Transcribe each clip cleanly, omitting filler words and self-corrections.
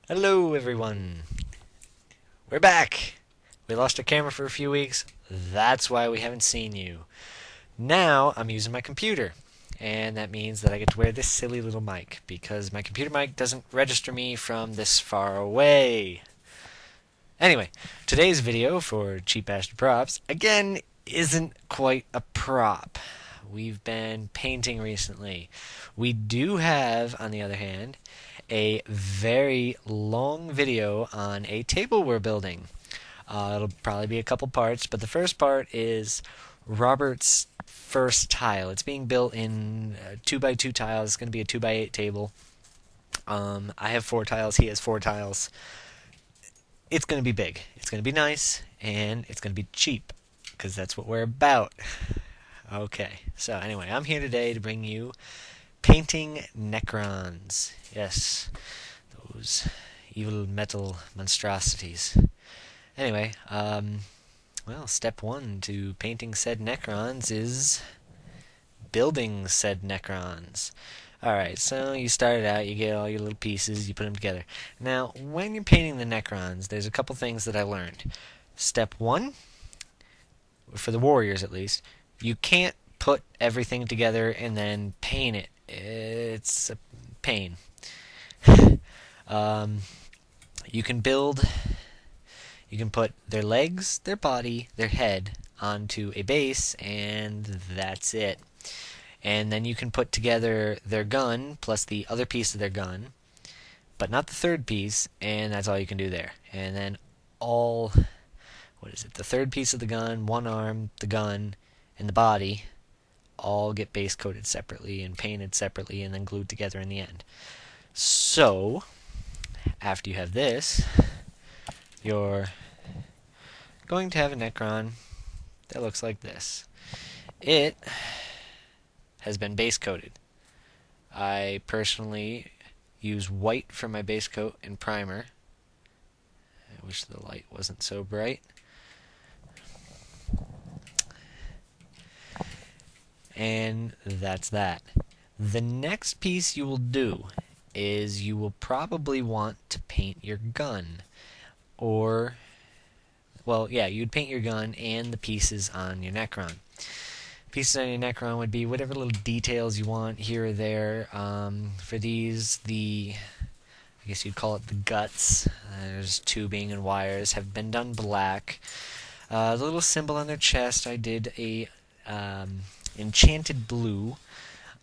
Hello everyone! We're back! We lost our camera for a few weeks. That's why we haven't seen you. Now I'm using my computer. And that means that I get to wear this silly little mic because my computer mic doesn't register me from this far away. Anyway, today's video for CheapBastardProps, again, isn't quite a prop. We've been painting recently. We do have, on the other hand, a very long video on a table we're building. It'll probably be a couple parts, but the first part is Robert's first tile. It's being built in 2x2 tiles. It's going to be a 2x8 table. I have 4 tiles. He has 4 tiles. It's going to be big. It's going to be nice, and it's going to be cheap, because that's what we're about. Okay, so anyway, I'm here today to bring you painting Necrons. Yes, those evil metal monstrosities. Anyway, well, step 1 to painting said Necrons is building said Necrons. Alright, so you start it out, you get all your little pieces, you put them together. Now, when you're painting the Necrons, there's a couple things that I learned. Step 1, for the warriors at least, you can't put everything together and then paint it. It's a pain. You can put their legs, their body, their head onto a base, and that's it. And then you can put together their gun plus the other piece of their gun, but not the third piece, and that's all you can do there. And then the third piece of the gun, one arm, the gun, and the body all get base coated separately and painted separately and then glued together in the end. So, after you have this, you're going to have a Necron that looks like this. It has been base coated. I personally use white for my base coat and primer. I wish the light wasn't so bright. And that's that. The next piece you will do is you will probably want to paint your gun. Or, well, yeah, you'd paint your gun and the pieces on your Necron. Pieces on your Necron would be whatever little details you want here or there. For these, I guess you'd call it the guts. There's tubing and wires, have been done black. The little symbol on their chest, I did a enchanted blue,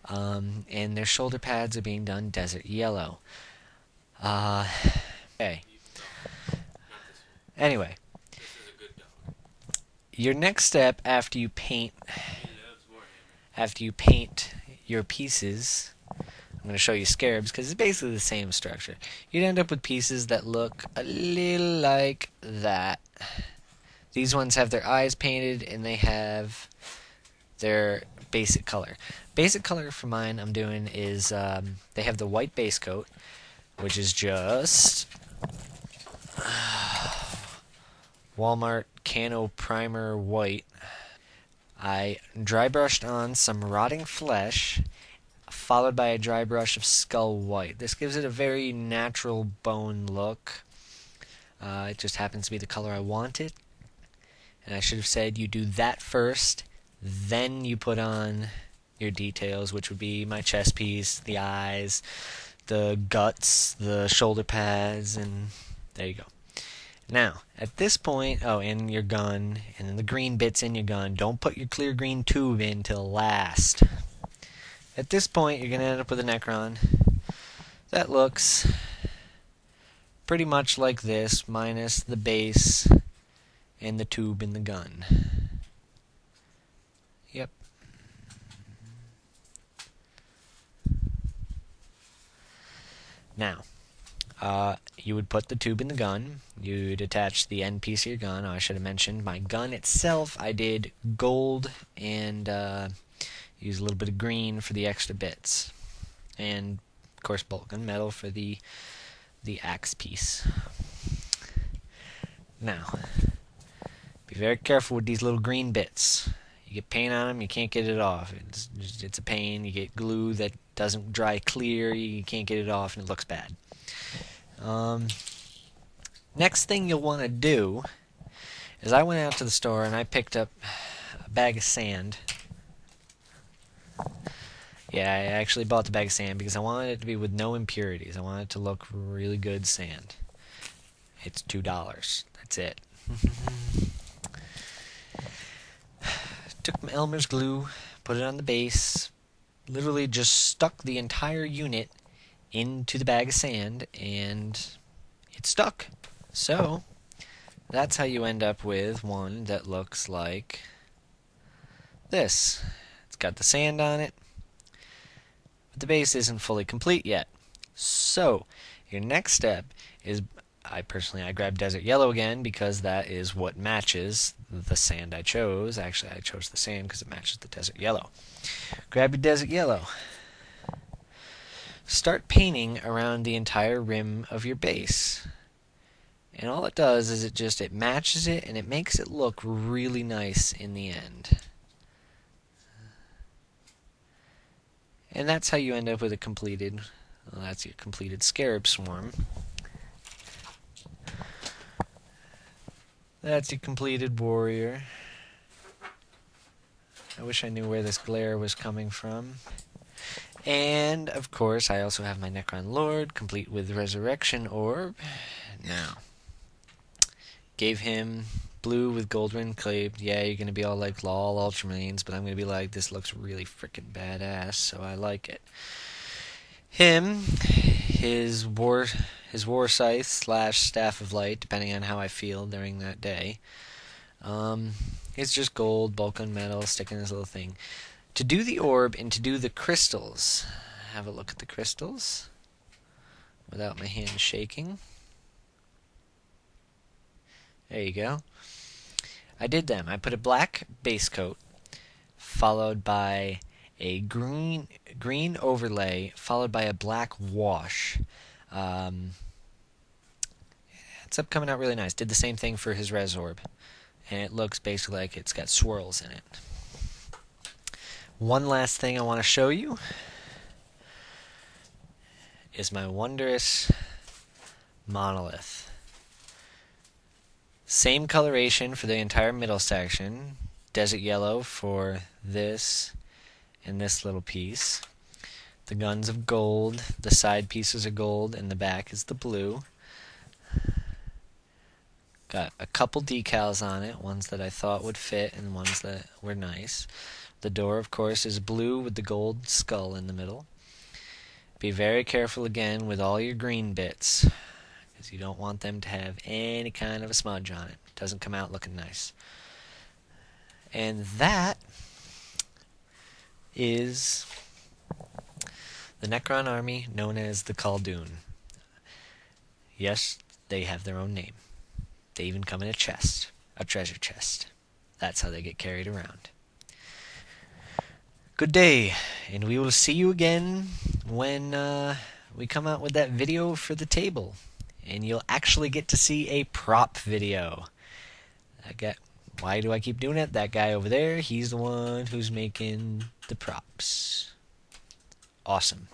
and their shoulder pads are being done desert yellow. Okay. Anyway, your next step after you paint your pieces, I'm going to show you scarabs because it's basically the same structure. You'd end up with pieces that look a little like that. These ones have their eyes painted and they have their basic color. Basic color for mine I'm doing is they have the white base coat, which is just Walmart Cano Primer White. I dry brushed on some rotting flesh, followed by a dry brush of skull white. This gives it a very natural bone look. It just happens to be the color I wanted. And I should have said you do that first, then you put on your details, which would be my chest piece, the eyes, the guts, the shoulder pads, and there you go. Now, at this point, and your gun, and then the green bits in your gun. Don't put your clear green tube in till last. At this point, you're going to end up with a Necron that looks pretty much like this, minus the base and the tube in the gun. Yep. Now, you would put the tube in the gun. You'd attach the end piece of your gun. Oh, I should have mentioned my gun itself. I did gold and use a little bit of green for the extra bits, and of course bolt gun metal for the axe piece. Now, be very careful with these little green bits. You get paint on them, you can't get it off. It's a pain. You get glue that doesn't dry clear, you can't get it off, and it looks bad. Next thing you'll want to do is I went out to the store and I picked up a bag of sand. Yeah, I actually bought the bag of sand because I wanted it to be with no impurities. I wanted it to look really good sand. It's $2. That's it. Took Elmer's glue, put it on the base, literally just stuck the entire unit into the bag of sand, and it stuck. So, that's how you end up with one that looks like this. It's got the sand on it, but the base isn't fully complete yet. So, your next step is, I grabbed Desert Yellow again because that is what matches the sand I chose. Actually, I chose the sand because it matches the Desert Yellow. Grab your Desert Yellow. Start painting around the entire rim of your base. And all it does is it matches it and it makes it look really nice in the end. And that's how you end up with a completed, well, that's your completed scarab swarm. That's your completed warrior. I wish I knew where this glare was coming from. And, of course, I also have my Necron Lord, complete with Resurrection Orb. Now, gave him blue with gold ring clave. Yeah, you're going to be all like, lol, Ultramarines, but I'm going to be like, this looks really freaking badass, so I like it. Him, his war scythe / staff of light, depending on how I feel during that day. It's just gold, bulk on metal, sticking this little thing. To do the orb and to do the crystals, have a look at the crystals without my hand shaking. There you go. I did them. I put a black base coat followed by a green overlay followed by a black wash. It's up coming out really nice. Did the same thing for his res orb, and it looks basically like it's got swirls in it. One last thing I want to show you is my wondrous monolith. Same coloration for the entire middle section. Desert yellow for this and this little piece. The guns of gold, the side pieces are gold, and the back is the blue. Got a couple decals on it, ones that I thought would fit and ones that were nice. The door, of course, is blue with the gold skull in the middle. Be very careful again with all your green bits, because you don't want them to have any kind of a smudge on it. It doesn't come out looking nice. And that is the Necron army known as the Khaldun. Yes, they have their own name. They even come in a chest, a treasure chest. That's how they get carried around. Good day, and we will see you again when we come out with that video for the table. And you'll actually get to see a prop video. Why do I keep doing it? That guy over there, he's the one who's making the props. Awesome.